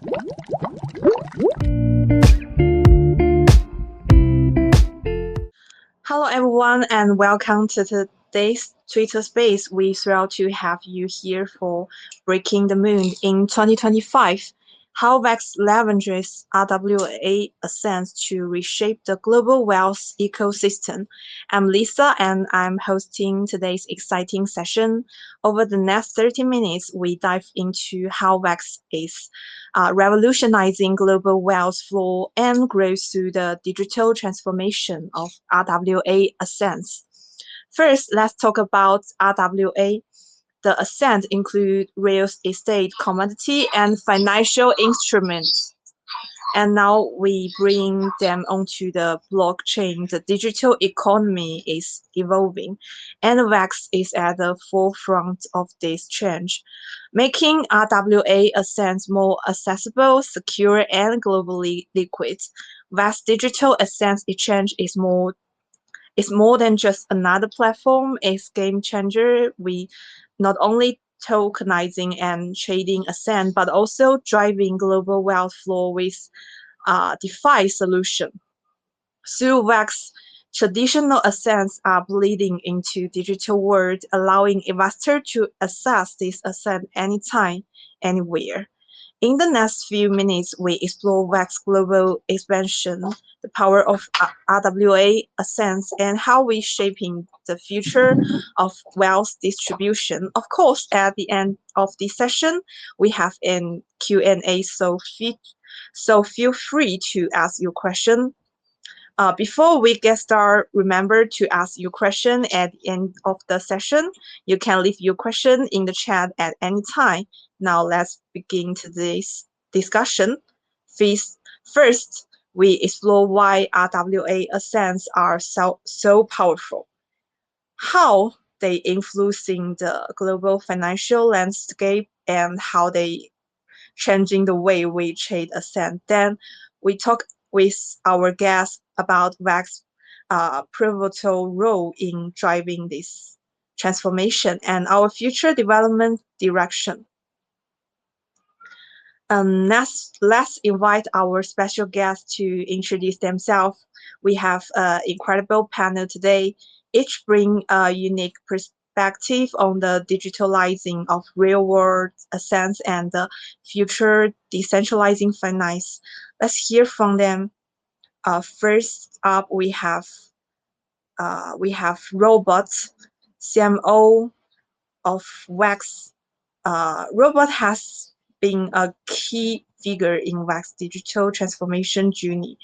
Hello, everyone, and welcome to today's Twitter Space. We're thrilled to have you here for Breaking the Moon in 2025. How VEX leverages RWA assets to reshape the global wealth ecosystem. I'm Lisa, and I'm hosting today's exciting session. Over the next 30 minutes, we dive into how VEX is revolutionizing global wealth flow and growth through the digital transformation of RWA assets. First, let's talk about RWA. The assets include real estate, commodity, and financial instruments. And now we bring them onto the blockchain. The digital economy is evolving, and VEX is at the forefront of this change, making RWA assets more accessible, secure, and globally liquid. VEX digital assets exchange is more than just another platform. It's game changer. We not only tokenizing and trading assets, but also driving global wealth flow with DeFi solution. Through VEX, traditional assets are bleeding into digital world, allowing investors to access this asset anytime, anywhere. In the next few minutes, we explore VEX global expansion, the power of RWA assets, and how we're shaping the future of wealth distribution. Of course, at the end of the session, we have an Q&A, so feel free to ask your question. Before we get started, remember to ask your question at the end of the session. You can leave your question in the chat at any time. Now let's begin today's discussion. First, we explore why RWA assets are so powerful, how they influencing the global financial landscape, and how they changing the way we trade assets. Then we talk with our guest about VEX's pivotal role in driving this transformation and our future development direction. Let's invite our special guests to introduce themselves. We have an incredible panel today. Each bring a unique perspective on the digitalizing of real-world assets and the future decentralizing finance. Let's hear from them. First up, we have Robot, CMO of VEX. Robot has been a key figure in VEX digital transformation journey,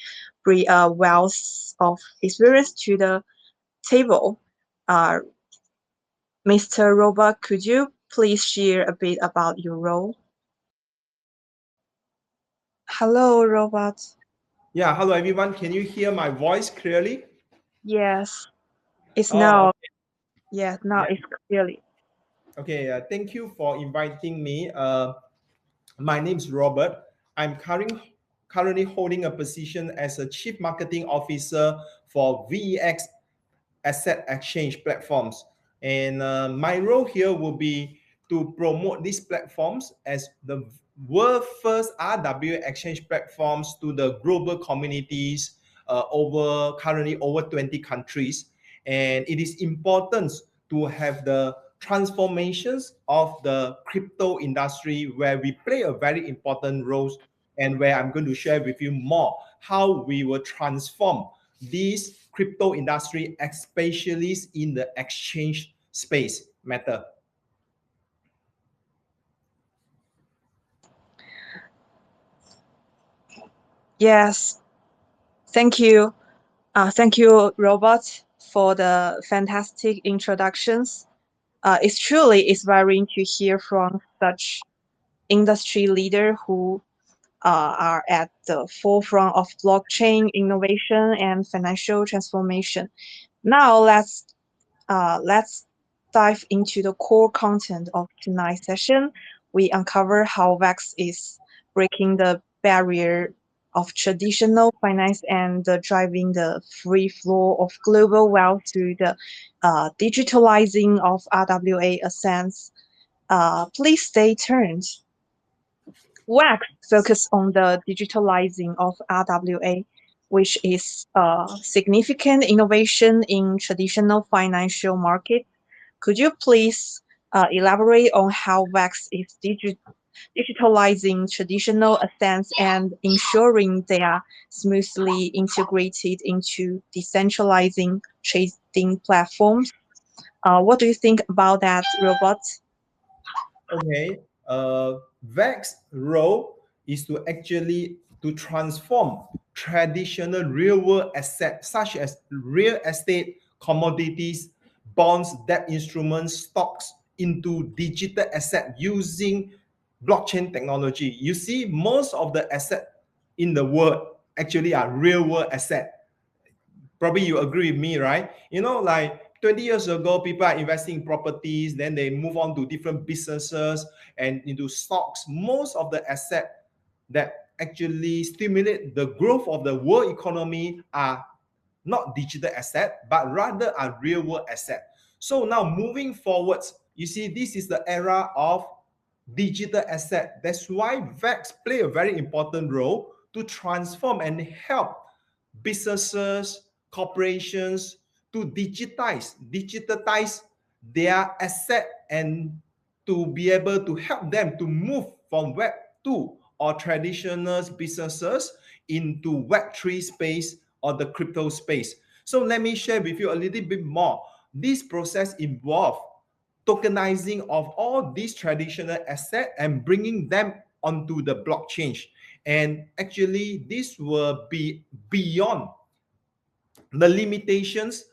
bring a wealth of experience to the table. Mr. Robot, could you please share a bit about your role? Hello, Robot. Yeah, hello everyone. Can you hear my voice clearly? Yes, it's now. Okay. Yeah, now it's clearly. Okay, thank you for inviting me. My name is Robert. I'm currently holding a position as a Chief Marketing Officer for VEX Asset Exchange Platforms. And my role here will be to promote these platforms as the world's first RWA exchange platforms to the global communities currently over 20 countries. And it is important to have the transformations of the crypto industry where we play a very important role, and where I'm going to share with you more how we will transform these crypto industry, especially in the exchange space matter. Yes, thank you. Thank you, Robert, for the fantastic introductions. It's truly inspiring to hear from such industry leader who are at the forefront of blockchain innovation and financial transformation. Now let's dive into the core content of tonight's session. We uncover how VEX is breaking the barrier of traditional finance and driving the free flow of global wealth through the digitalizing of RWA assets. Please stay tuned. WEX focus on the digitalizing of RWA, which is a significant innovation in traditional financial markets. Could you please elaborate on how VEX is digitalizing traditional assets and ensuring they are smoothly integrated into decentralizing trading platforms? What do you think about that, Robot? Okay, VEX role is to actually to transform traditional real world assets such as real estate, commodities, bonds, debt instruments, stocks into digital asset using blockchain technology. You see, most of the asset in the world actually are real world asset. Probably you agree with me, right? You know, like 20 years ago, people are investing in properties, then they move on to different businesses and into stocks. Most of the asset that actually stimulate the growth of the world economy are not digital asset, but rather are real world asset. So now moving forwards, you see, this is the era of digital asset. That's why VEX play a very important role to transform and help businesses, corporations to digitize their asset and to be able to help them to move from Web 2 or traditional businesses into Web 3 space or the crypto space. So let me share with you a little bit more. This process involves tokenizing of all these traditional assets and bringing them onto the blockchain. And actually, this will be beyond the limitations,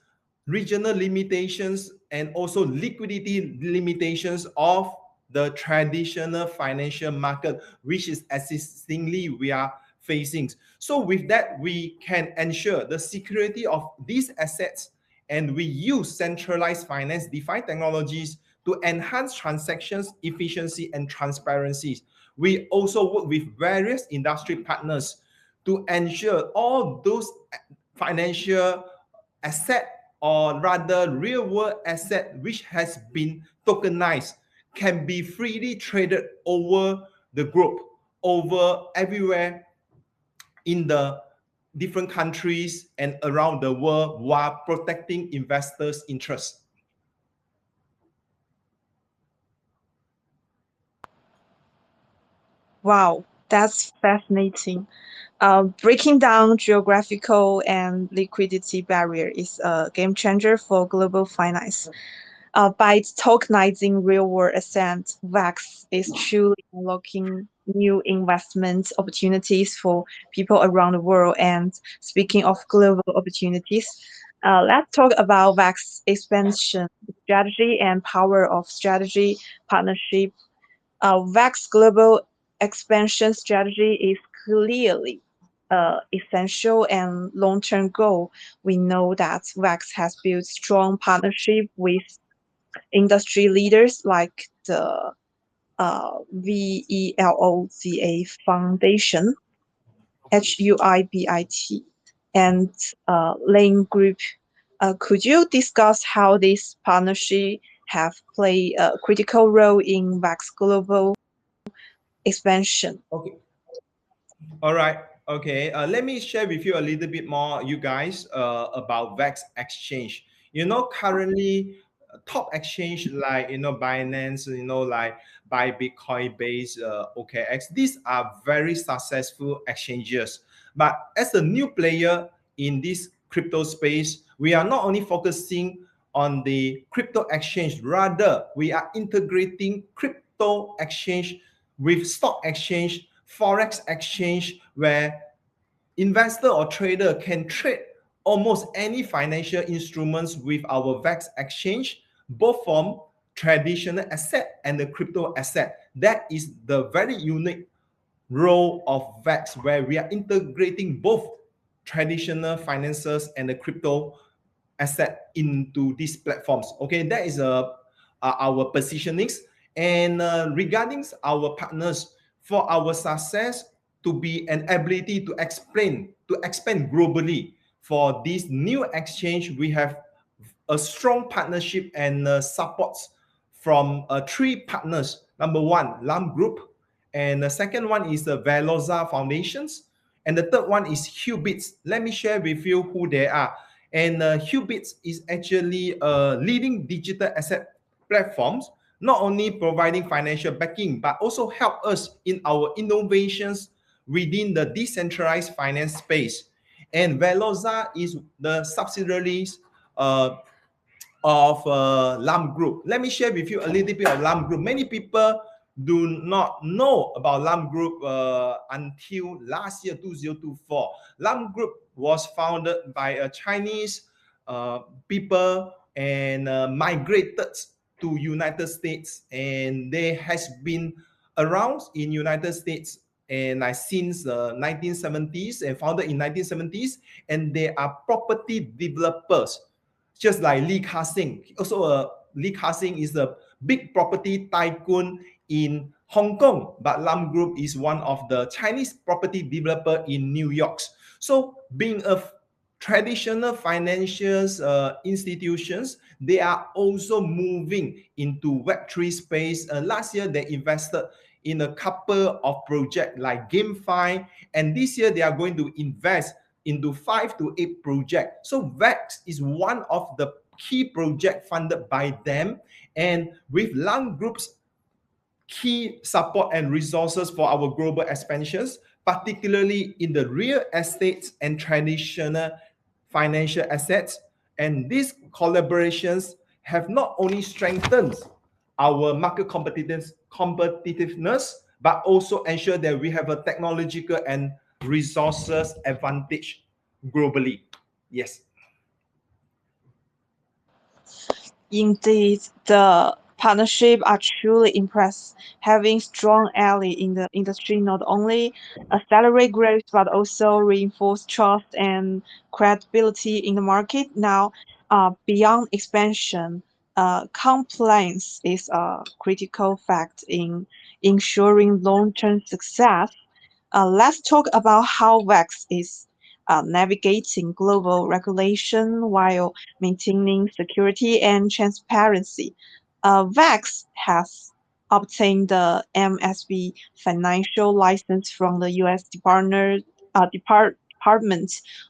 regional limitations, and also liquidity limitations of the traditional financial market, which is existingly we are facing. So with that, we can ensure the security of these assets, and we use centralized finance DeFi technologies to enhance transactions efficiency and transparency. We also work with various industry partners to ensure all those financial asset or rather real world asset which has been tokenized can be freely traded over the globe, over everywhere in the different countries and around the world while protecting investors' interests. Wow, that's fascinating. Breaking down geographical and liquidity barrier is a game changer for global finance. By tokenizing real-world assets, VEX is truly unlocking new investment opportunities for people around the world. And speaking of global opportunities, let's talk about VEX expansion strategy and power of strategy partnership. VEX global expansion strategy is clearly essential and long-term goal. We know that VEX has built strong partnership with industry leaders like the VELOZA Foundation, HUIBIT, and Lane Group. Could you discuss how this partnership have played a critical role in VEX global expansion? Okay. All right. Okay. Let me share with you a little bit more, you guys, about VEX exchange. You know, currently, top exchange like Binance, like buy Bitcoin based OKX. These are very successful exchanges. But as a new player in this crypto space, we are not only focusing on the crypto exchange, rather we are integrating crypto exchange with stock exchange, forex exchange, where investor or trader can trade almost any financial instruments with our VEX exchange, both from traditional asset and the crypto asset. That is the very unique role of VEX, where we are integrating both traditional finances and the crypto asset into these platforms. Okay, that is our positionings. And regarding our partners, for our success to be an ability to expand globally for this new exchange, we have a strong partnership and supports from three partners. Number one, Lam Group, And the second one is the Veloza Foundations. And the third one is Hubits. Let me share with you who they are. And Hubits is actually a leading digital asset platforms, not only providing financial backing, but also help us in our innovations within the decentralized finance space. And Veloza is the subsidiaries of LAM Group. Let me share with you a little bit of LAM Group. Many people do not know about LAM Group until last year, 2024. LAM Group was founded by a Chinese people and migrated to United States, and they has been around in United States and since 1970s and founded in 1970s, and they are property developers just like Lee Ka-sing. Also, Lee Ka-sing is a big property tycoon in Hong Kong, but Lam Group is one of the Chinese property developer in New York. So, being a traditional financial institutions, they are also moving into Web3 space. Last year, they invested in a couple of projects like GameFi, and this year they are going to invest into 5 to 8 projects. So VEX is one of the key projects funded by them, and with Lung Group's key support and resources for our global expansions, particularly in the real estate and traditional financial assets. And these collaborations have not only strengthened our market competitiveness, but also ensure that we have a technological and resources advantage globally. Yes. Indeed, the partnership are truly impressive. Having strong ally in the industry not only accelerate growth but also reinforce trust and credibility in the market. Now, beyond expansion, compliance is a critical fact in ensuring long-term success. Let's talk about how VEX is navigating global regulation while maintaining security and transparency. VEX has obtained the MSB financial license from the U.S. Department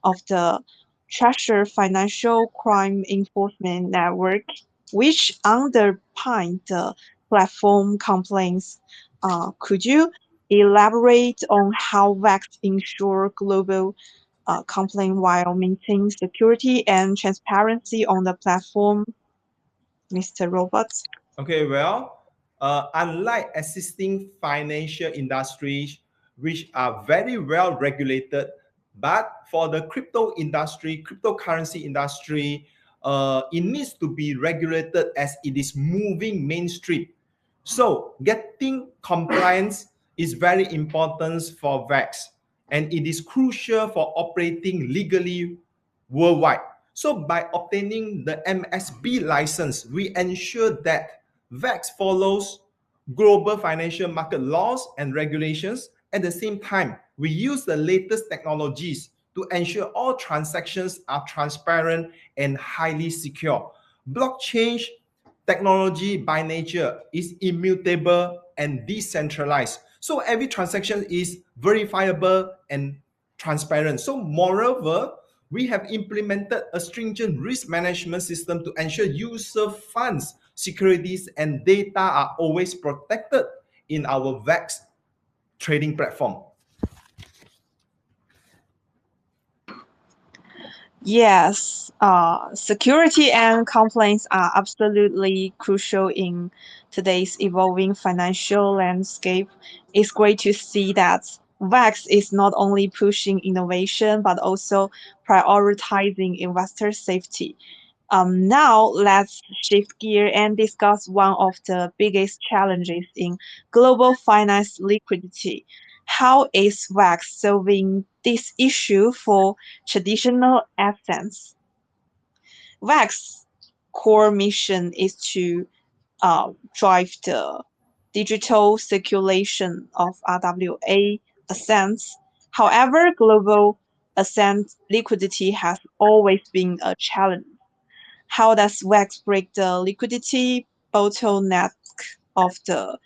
of the Treasury Financial Crime Enforcement Network, which underpin the platform complaints. Could you elaborate on how VEX ensure global complaint while maintaining security and transparency on the platform, Mr. Roberts? Okay, well, unlike existing financial industries, which are very well regulated, but for the crypto industry, cryptocurrency industry, it needs to be regulated as it is moving mainstream. So, getting compliance is very important for VEX, and it is crucial for operating legally worldwide. So, by obtaining the MSB license, we ensure that VEX follows global financial market laws and regulations. At the same time, we use the latest technologies to ensure all transactions are transparent and highly secure. Blockchain technology by nature is immutable and decentralized. So every transaction is verifiable and transparent. So moreover, we have implemented a stringent risk management system to ensure user funds, securities, and data are always protected in our VEX trading platform. Yes, security and compliance are absolutely crucial in today's evolving financial landscape. It's great to see that VEX is not only pushing innovation but also prioritizing investor safety. Now let's shift gear and discuss one of the biggest challenges in global finance liquidity. How is VEX solving this issue for traditional assets? VEX core mission is to drive the digital circulation of RWA assets. However, global asset liquidity has always been a challenge. How does VEX break the liquidity bottleneck of the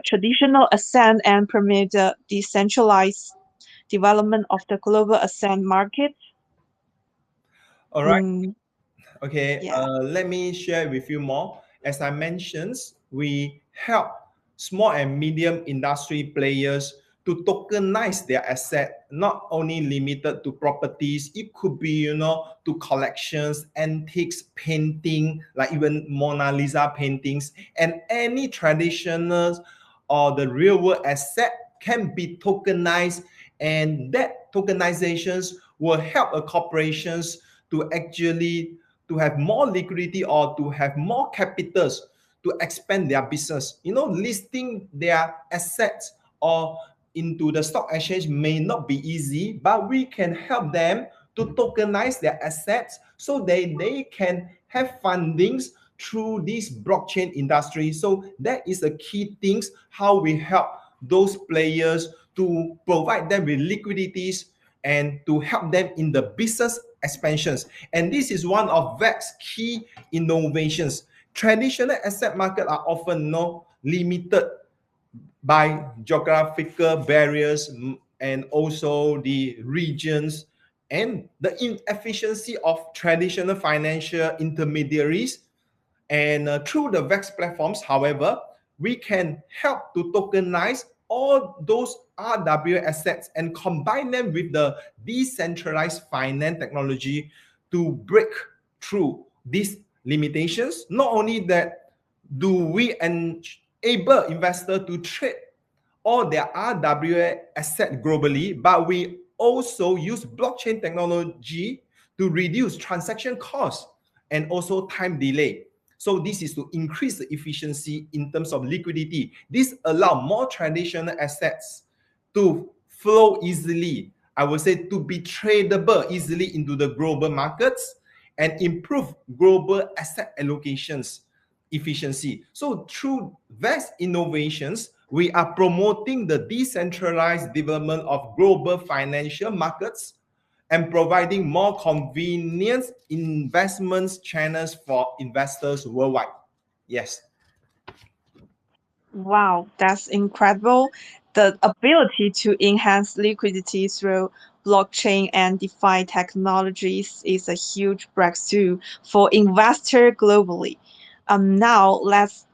traditional asset and promote the decentralized development of the global asset market. All right. Mm, Okay, yeah. let me share with you more. As I mentioned, we help small and medium industry players to tokenize their asset, not only limited to properties. It could be, to collections, antiques, painting, like even Mona Lisa paintings, and any traditional or the real world asset can be tokenized, and that tokenizations will help a corporations to actually to have more liquidity or to have more capitals to expand their business. Listing their assets or into the stock exchange may not be easy, but we can help them to tokenize their assets so they can have fundings through this blockchain industry. So that is a key things how we help those players to provide them with liquidities and to help them in the business expansions. And this is one of VEX key innovations. Traditional asset market are often limited by geographical barriers, and also the regions and the inefficiency of traditional financial intermediaries. And through the VEX platforms, however, we can help to tokenize all those RWA assets and combine them with the decentralized finance technology to break through these limitations. Not only that, do we enable investors to trade all their RWA asset globally, but we also use blockchain technology to reduce transaction costs and also time delay. So this is to increase the efficiency in terms of liquidity. This allows more traditional assets to flow easily. I would say to be tradable easily into the global markets and improve global asset allocations efficiency. So through vast innovations, we are promoting the decentralized development of global financial markets and providing more convenient investments channels for investors worldwide. Yes. Wow, that's incredible. The ability to enhance liquidity through blockchain and DeFi technologies is a huge breakthrough for investors globally. Now let's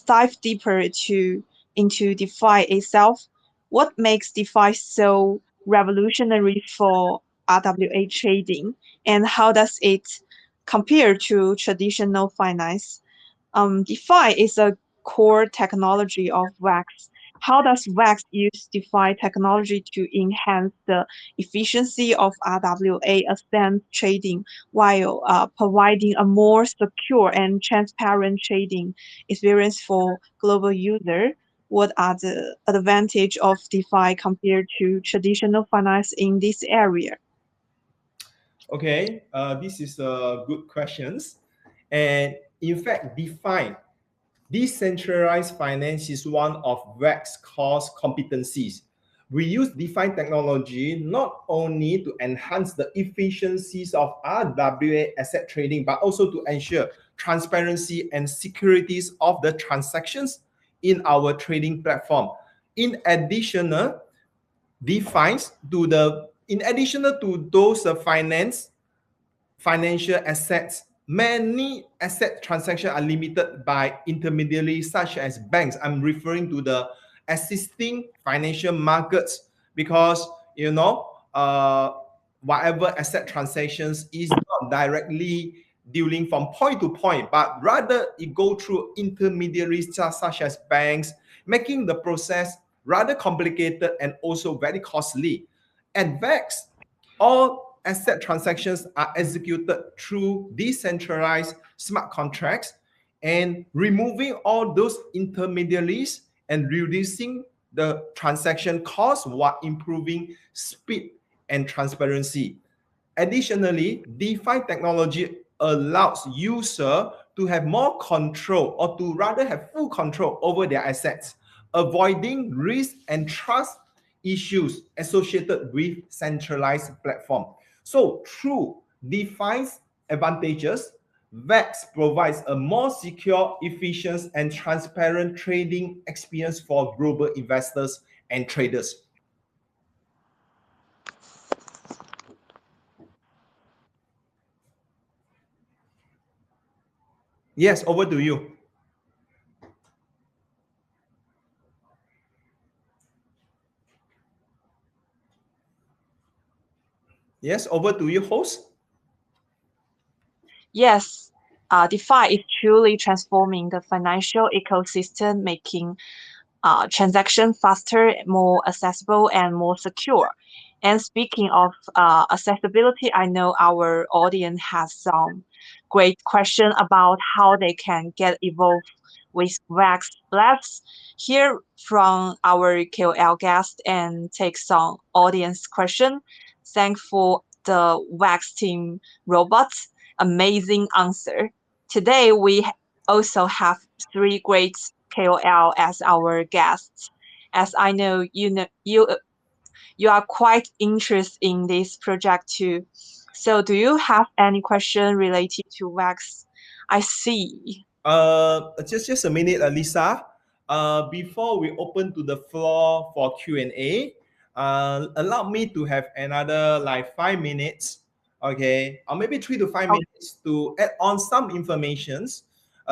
dive deeper into DeFi itself. What makes DeFi so revolutionary for RWA trading, and how does it compare to traditional finance? DeFi is a core technology of VEX. How does VEX use DeFi technology to enhance the efficiency of RWA asset trading while providing a more secure and transparent trading experience for global users? What are the advantage of DeFi compared to traditional finance in this area? Okay, this is a good questions. And in fact, define decentralized finance is one of VEX core competencies. We use DeFi technology not only to enhance the efficiencies of RWA asset trading, but also to ensure transparency and securities of the transactions in our trading platform. In addition, defines to the in addition to those financial assets, many asset transactions are limited by intermediaries such as banks. I'm referring to the existing financial markets because whatever asset transactions is not directly dealing from point to point, but rather it go through intermediaries such as banks, making the process rather complicated and also very costly. At VEX, all asset transactions are executed through decentralized smart contracts and removing all those intermediaries and reducing the transaction cost while improving speed and transparency. Additionally, DeFi technology allows user to have more control or to rather have full control over their assets, avoiding risk and trust issues associated with centralized platform. So through DeFi's advantages, VEX provides a more secure, efficient, and transparent trading experience for global investors and traders. Yes, over to you. Yes, over to you, host. Yes, DeFi is truly transforming the financial ecosystem, making transaction faster, more accessible, and more secure. And speaking of accessibility, I know our audience has some great question about how they can get involved with VEX. Let's hear from our KOL guest and take some audience question. Thank for the VEX team robots. Amazing answer. Today we also have three great KOL as our guests. As I know you are quite interested in this project too. So do you have any question related to VEX? I see. Just a minute, Lisa. Before we open to the floor for Q&A, allow me to have another like 5 minutes, okay, or maybe 3 to 5 Oh, minutes to add on some informations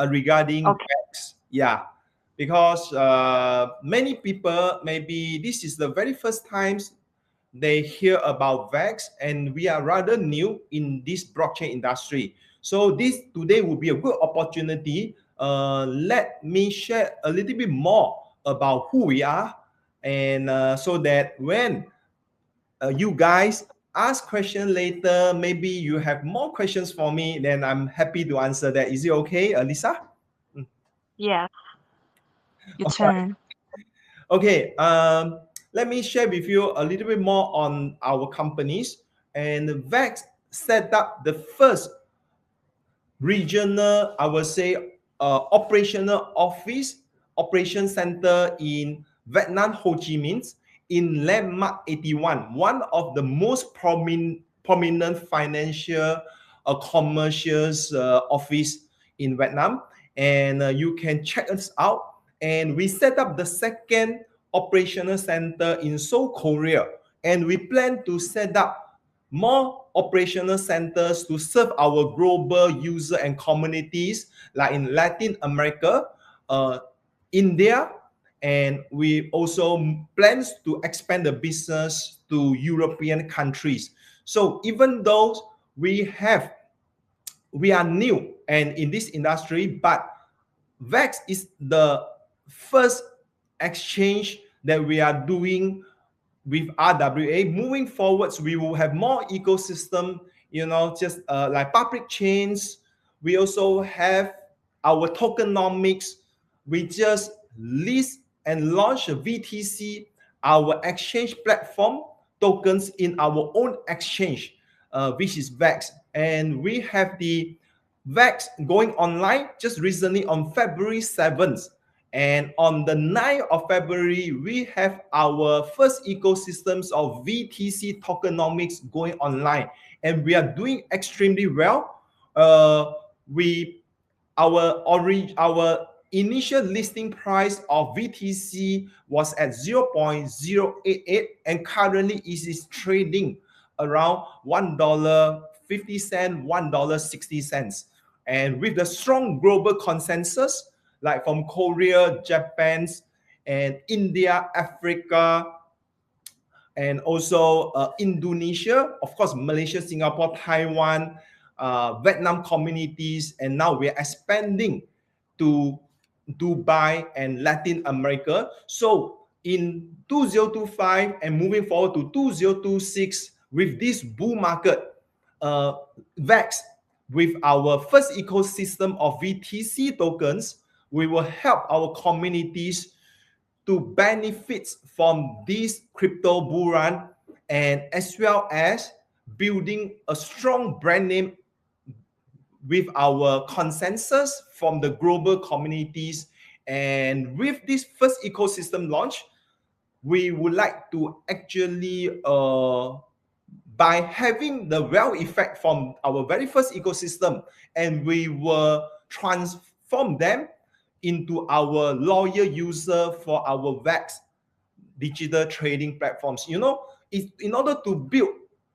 regarding okay. VEX. Yeah, because many people maybe this is the very first times they hear about VEX, and we are rather new in this blockchain industry. So this today will be a good opportunity. Let me share a little bit more about who we are, and so that when you guys ask question later, maybe you have more questions for me, then I'm happy to answer that. Is it okay, Lisa? Yes, your All right. turn. Okay, let me share with you a little bit more on our companies. And VEX set up the first regional, I would say, operational office, operation center in Vietnam, Ho Chi Minh, in Landmark 81, one of the most prominent financial commercials office in Vietnam. And you can check us out. And we set up the second operational center in Seoul, Korea. And we plan to set up more operational centers to serve our global user and communities like in Latin America, uh, India, and we also plans to expand the business to European countries. So even though we are new and in this industry, but VEX is the first exchange that we are doing with RWA. Moving forwards, we will have more ecosystem, just like public chains. We also have our tokenomics. We just list and launch a VTC, our exchange platform tokens in our own exchange, which is VEX. And we have the VEX going online just recently on February 7th. And on the 9th of February, we have our first ecosystems of VTC tokenomics going online. And we are doing extremely well. We our initial listing price of VTC was at 0.088, and currently it is trading around $1.50, $1.60. And with the strong global consensus, like from Korea, Japan, and India, Africa, and also Indonesia, of course, Malaysia, Singapore, Taiwan, Vietnam communities, and now we're expanding to Dubai and Latin America. So in 2025 and moving forward to 2026, with this bull market, VEX, with our first ecosystem of VTC tokens, we will help our communities to benefit from this crypto bull run, and as well as building a strong brand name with our consensus from the global communities. And with this first ecosystem launch, we would like to actually by having the well effect from our very first ecosystem, and we will transform them into our loyal user for our VEX digital trading platforms. In order to build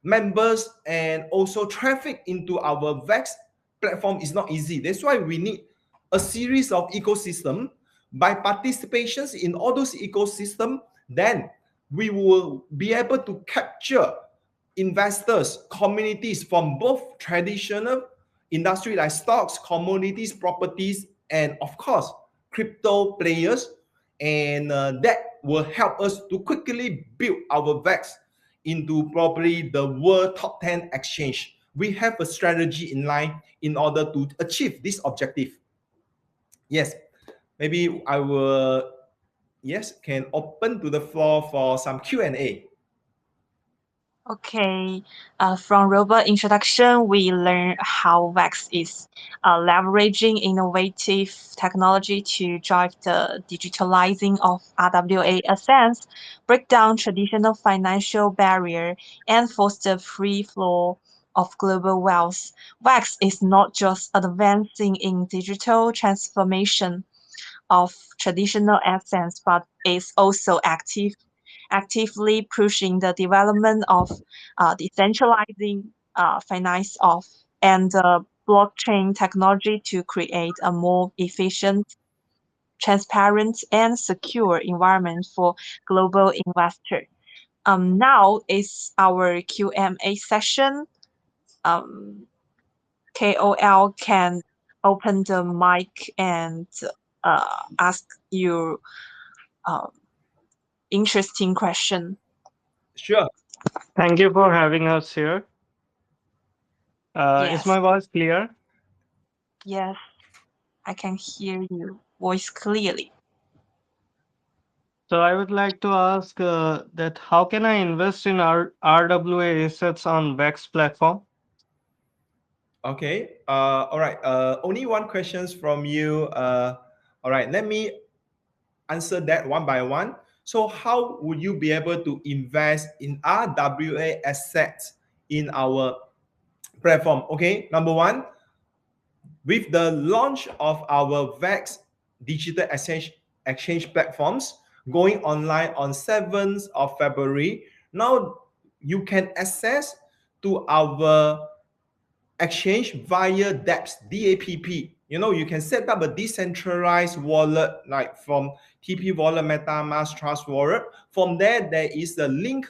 members and also traffic into our VEX platform is not easy. That's why we need a series of ecosystem. By participations in all those ecosystem, then we will be able to capture investors, communities from both traditional industry like stocks, commodities, properties, and of course, crypto players. And that will help us to quickly build our VEX into probably the world top 10 exchange. We have a strategy in line in order to achieve this objective. Yes, maybe I will, yes, can open to the floor for some Q&A. Okay, from robot introduction, we learn how VEX is leveraging innovative technology to drive the digitalizing of RWA assets, break down traditional financial barrier, and foster free flow of global wealth. VEX is not just advancing in digital transformation of traditional assets, but is also actively pushing the development of decentralizing finance of and blockchain technology to create a more efficient, transparent, and secure environment for global investors. Now is our Q&A session. Um, KOL can open the mic and ask you uh, interesting question. Sure. Thank you for having us here. Is Yes, my voice clear? yes, I can hear you voice clearly. So I would like to ask that how can I invest in RWA assets on VEX platform? Okay. All right. Only one questions from you. All right. Let me answer that one by one. So, how would you be able to invest in RWA assets in our platform? Okay. Number one, with the launch of our VEX digital exchange platforms going online on 7th of February, now you can access to our exchange via DApps, DAPP. You can set up a decentralized wallet like from TP Wallet, MetaMask, Trust Wallet. From there, there is a link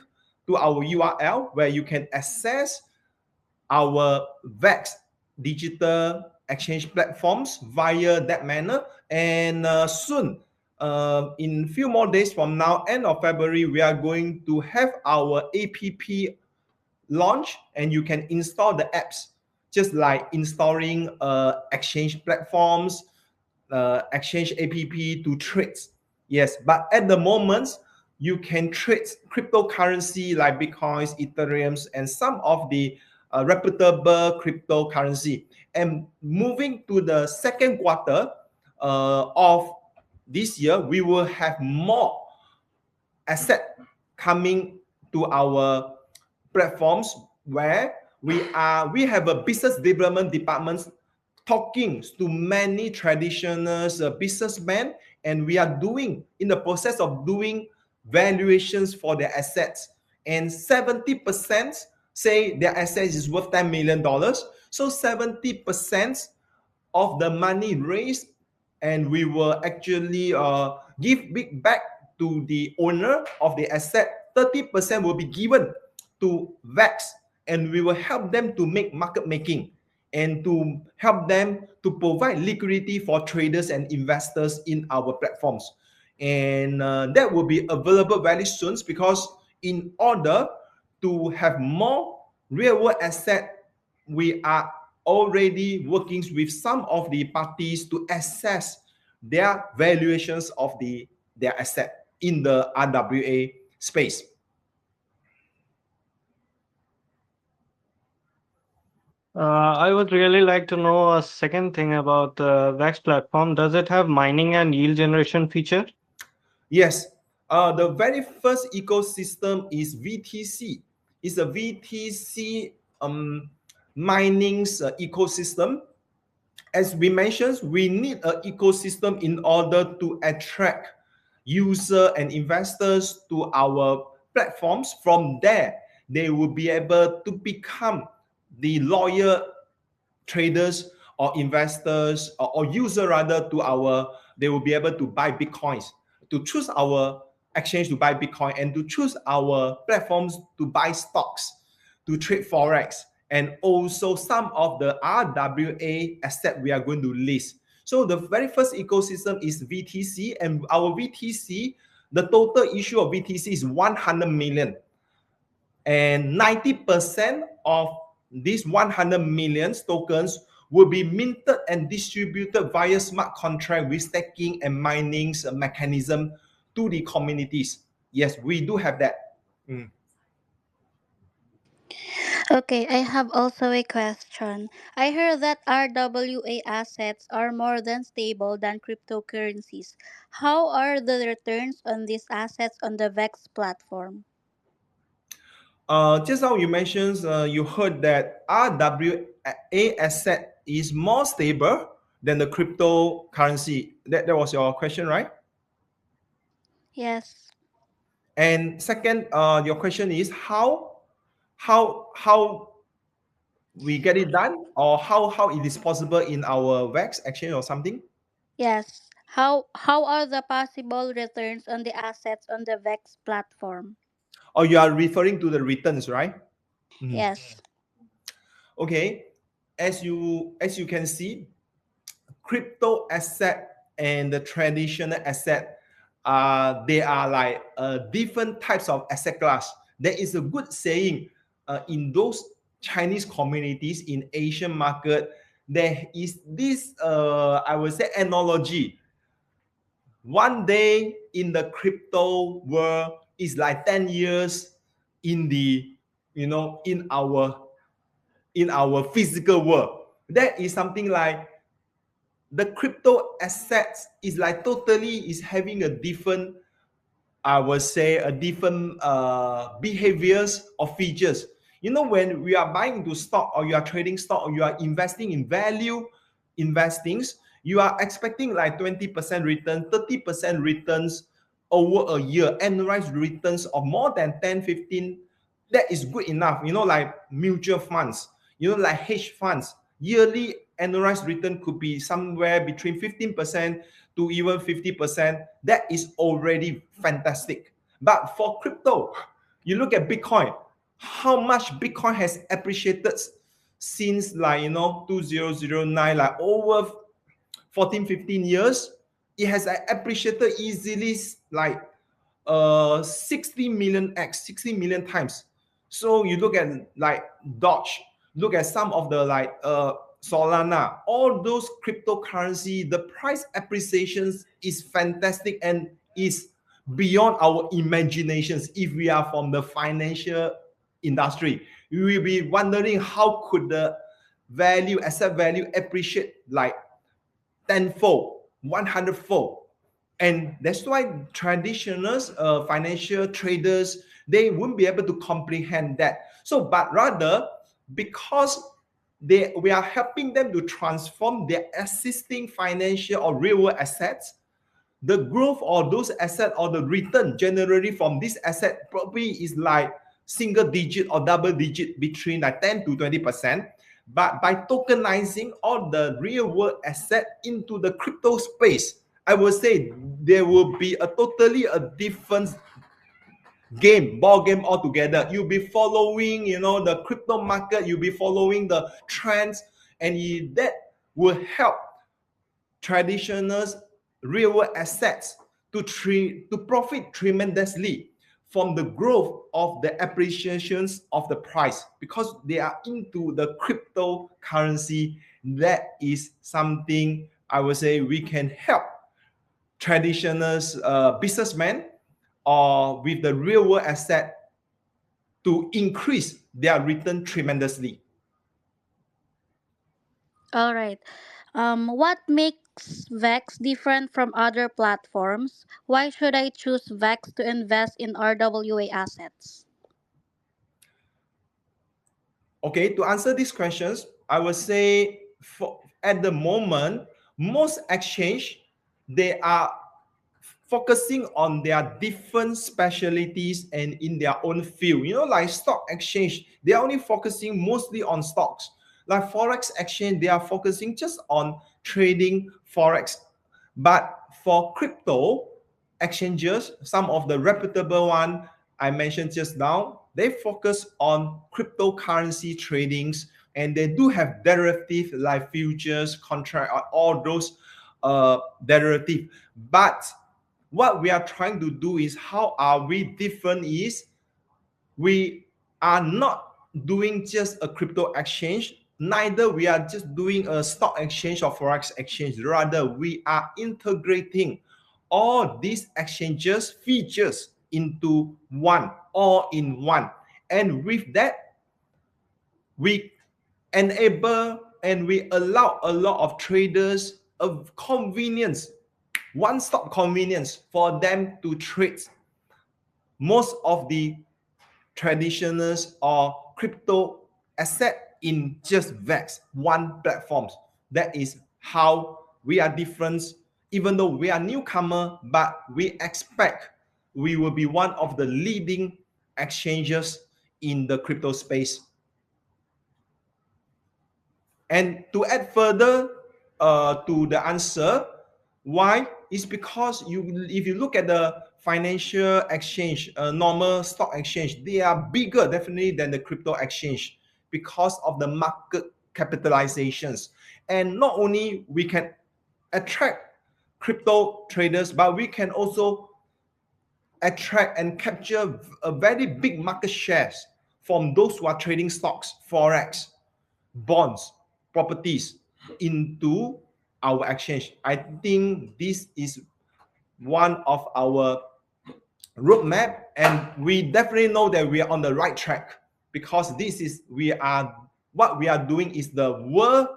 to our URL where you can access our VEX digital exchange platforms via that manner. And soon, in few more days from now, end of February, we are going to have our app launch, and you can install the apps just like installing exchange platforms, exchange app to trade. Yes, but at the moment, you can trade cryptocurrency like Bitcoins, Ethereums, and some of the reputable cryptocurrency. And moving to the second quarter of this year, we will have more asset coming to our platforms where we have a business development department talking to many traditional businessmen, and we are doing in the process of doing valuations for their assets, and 70% say their assets is worth $10 million. So 70% of the money raised, and we will actually give big back to the owner of the asset. 30% will be given to VEX, and we will help them to make market making and to help them to provide liquidity for traders and investors in our platforms. And that will be available very soon, because in order to have more real world asset, we are already working with some of the parties to assess their valuations of their asset in the RWA space. I would really like to know a second thing about the VEX platform. Does it have mining and yield generation feature? Yes, the very first ecosystem is VTC. is a VTC mining's ecosystem. As we mentioned, we need an ecosystem in order to attract user and investors to our platforms. From there, they will be able to become the loyal traders or investors or user rather to our, they will be able to buy bitcoins, to choose our exchange to buy bitcoin, and to choose our platforms to buy stocks, to trade forex, and also some of the RWA asset we are going to list. So the very first ecosystem is VTC, and our VTC, the total issue of VTC is 100 million, and 90% of these 100 million tokens will be minted and distributed via smart contract with staking and mining mechanism to the communities. Yes, we do have that. Mm. Okay, I have also a question. I heard that RWA assets are more than stable than cryptocurrencies. How are the returns on these assets on the VEX platform? Just now you mentioned, you heard that RWA asset is more stable than the cryptocurrency. That was your question, right? Yes. And second, your question is how we get it done, or how it is possible in our VEX exchange or something. Yes. How are the possible returns on the assets on the VEX platform? Or you are referring to the returns, right? Mhm. Yes. Okay, as you can see, crypto asset and the traditional asset, they are like different types of asset class. There is a good saying in those Chinese communities in Asian market. There is this I would say analogy. One day in the crypto world is like 10 years in the, in our physical world. That is something like the crypto assets is like totally is having a different, I would say, a different behaviors or features. When we are buying into stock, or you are trading stock, or you are investing in value investings, you are expecting like 20% return, 30% returns over a year, annualized returns of more than 10, 15. That is good enough. Like mutual funds, like hedge funds, yearly annualized return could be somewhere between 15% to even 50%. That is already fantastic. But for crypto, you look at Bitcoin, how much Bitcoin has appreciated since, like, 2009, like over 14, 15 years. It has appreciated easily, like 60 million x, 60 million times. So you look at like Doge, look at some of the like Solana, all those cryptocurrency, the price appreciations is fantastic and is beyond our imaginations. If we are from the financial industry, we will be wondering how could the asset value appreciate like tenfold, 100-fold. And that's why traditional financial traders, they won't be able to comprehend that. So, but rather, because we are helping them to transform their existing financial or real world assets, the growth or those asset or the return generally from this asset probably is like single digit or double digit, between like 10 to 20%. But by tokenizing all the real world asset into the crypto space, I would say there will be a totally a different ball game altogether. You'll be following, the crypto market, you'll be following the trends, and that will help traditional real world assets to profit tremendously from the growth of the appreciations of the price, because they are into the cryptocurrency. That is something I would say we can help traditional businessmen or with the real world asset to increase their return tremendously. All right. What makes VEX different from other platforms? Why should I choose VEX to invest in RWA assets? Okay, to answer these questions, I would say for at the moment, most exchange they are focusing on their different specialties and in their own field. You know, like stock exchange, they are only focusing mostly on stocks. Like forex exchange, they are focusing just on trading forex. But for crypto exchanges, some of the reputable one I mentioned just now, they focus on cryptocurrency tradings, and they do have derivative like futures, contract, all those derivative. But what we are trying to do is how are we different is we are not doing just a crypto exchange, neither we are just doing a stock exchange or forex exchange. Rather, we are integrating all these exchanges features into one, all in one. And with that, we enable and we allow a lot of traders of convenience, one-stop convenience for them to trade most of the traditionals or crypto asset in just VEX, one platform. That is how we are different. Even though we are newcomer, but we expect we will be one of the leading exchanges in the crypto space. And to add further to the answer, why? It's because if you look at the financial exchange, normal stock exchange, they are bigger definitely than the crypto exchange because of the market capitalizations. And not only we can attract crypto traders, but we can also attract and capture a very big market shares from those who are trading stocks, forex, bonds, properties into our exchange. I think this is one of our roadmap, and we definitely know that we are on the right track because this is what we are doing is the world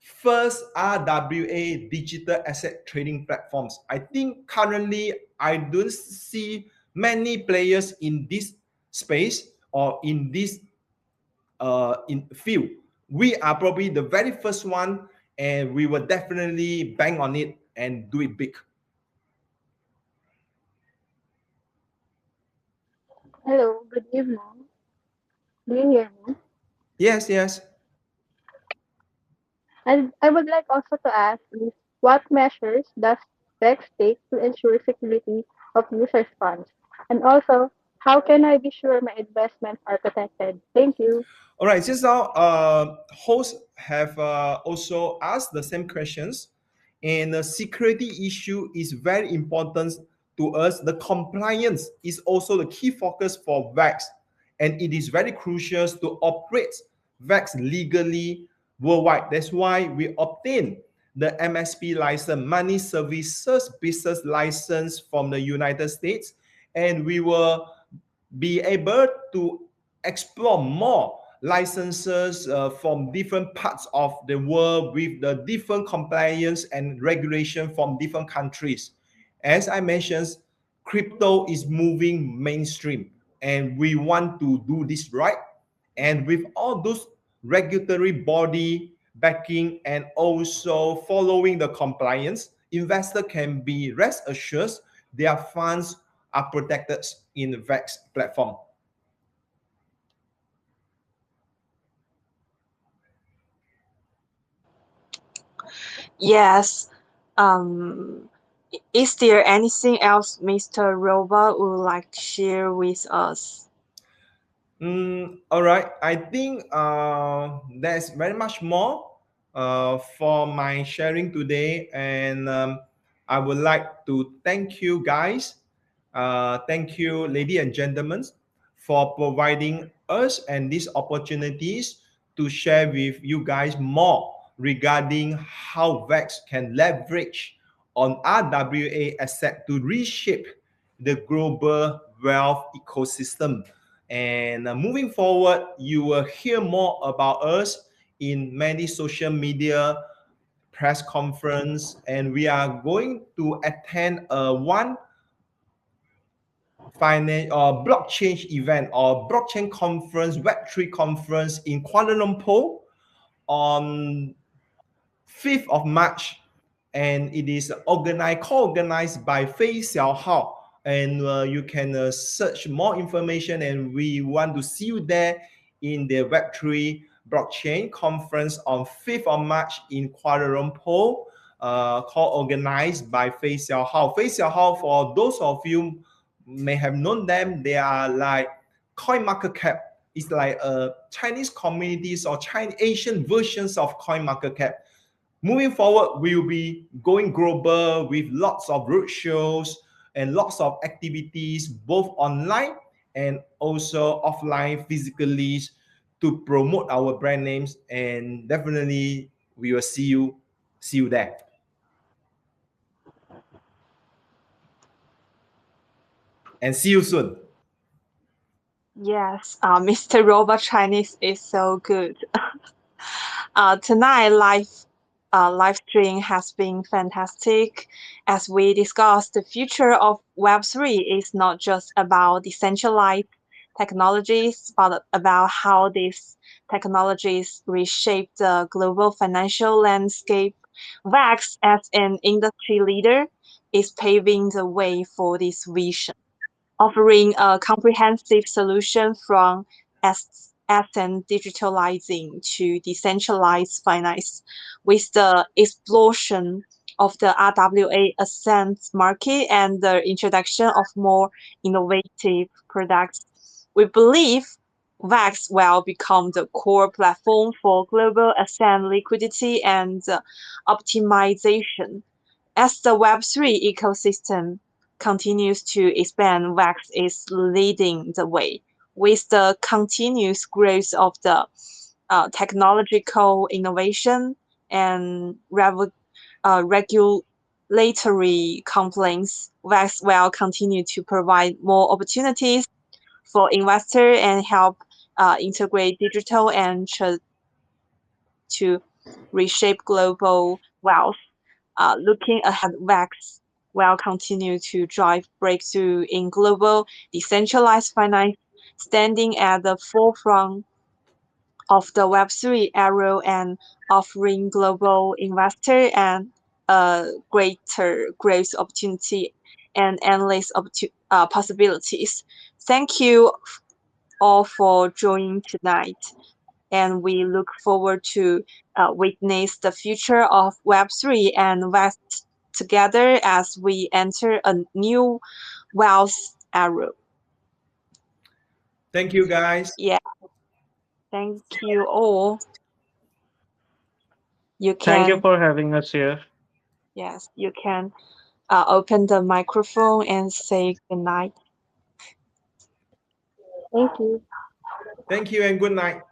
first RWA digital asset trading platforms. I think currently I don't see many players in this space or in this in field. We are probably the very first one, and we will definitely bang on it and do it big. Hello, good evening. Do you hear me? Yes, yes. And I would like also to ask is what measures does VEX take to ensure security of users' funds? And also, how can I be sure my investments are protected? Thank you. All right. Just now, hosts have also asked the same questions, and the security issue is very important to us. The compliance is also the key focus for VEX, and it is very crucial to operate VEX legally worldwide. That's why we obtain the MSP license, Money Services Business License from the United States, and we will be able to explore more licenses from different parts of the world with the different compliance and regulation from different countries. As I mentioned, crypto is moving mainstream, and we want to do this right. And with all those regulatory body backing and also following the compliance, investor can be rest assured their funds are protected in the VEX platform. Yes. Um, is there anything else Mr. Robert would like to share with us? All right. I think there's very much more for my sharing today, and I would like to thank you guys. Thank you, ladies and gentlemen, for providing us and these opportunities to share with you guys more regarding how VEX can leverage on RWA asset to reshape the global wealth ecosystem. And moving forward, you will hear more about us in many social media press conference, and we are going to attend one blockchain event or blockchain conference, Web3 conference in Kuala Lumpur on 5th of March, and it is co-organized by Fei Xiaohao. And you can search more information, and we want to see you there in the Web3 blockchain conference on 5th of March in Kuala Lumpur, co-organized by Fei Xiaohao. Fei Xiaohao, for those of you may have known them, they are like CoinMarketCap. It's like Chinese communities or Chinese Asian versions of CoinMarketCap. Moving forward, we'll be going global with lots of roadshows and lots of activities, both online and also offline physically, to promote our brand names. And definitely we will see you there. And see you soon. Yes, Mr. Robot Chinese is so good. Tonight, live stream has been fantastic. As we discussed, the future of Web3 is not just about decentralized technologies, but about how these technologies reshape the global financial landscape. VEX, as an industry leader, is paving the way for this vision, offering a comprehensive solution from asset digitalizing to decentralized finance. With the explosion of the RWA asset market and the introduction of more innovative products, we believe VEX will become the core platform for global asset liquidity and optimization. As the Web3 ecosystem continues to expand, VEX is leading the way. With the continuous growth of the technological innovation and regulatory complaints, VEX will continue to provide more opportunities for investors and help integrate digital and to reshape global wealth. Looking ahead, VEX will continue to drive breakthrough in global decentralized finance, standing at the forefront of the Web3 era and offering global investors and greater growth opportunity and endless possibilities. Thank you all for joining tonight, and we look forward to witness the future of Web3 and West together as we enter a new wealth era. Thank you, guys. Yeah, thank you all. You Thank you can, for having us here. yes, you can open the microphone and say goodnight. Thank you. Thank you and good night.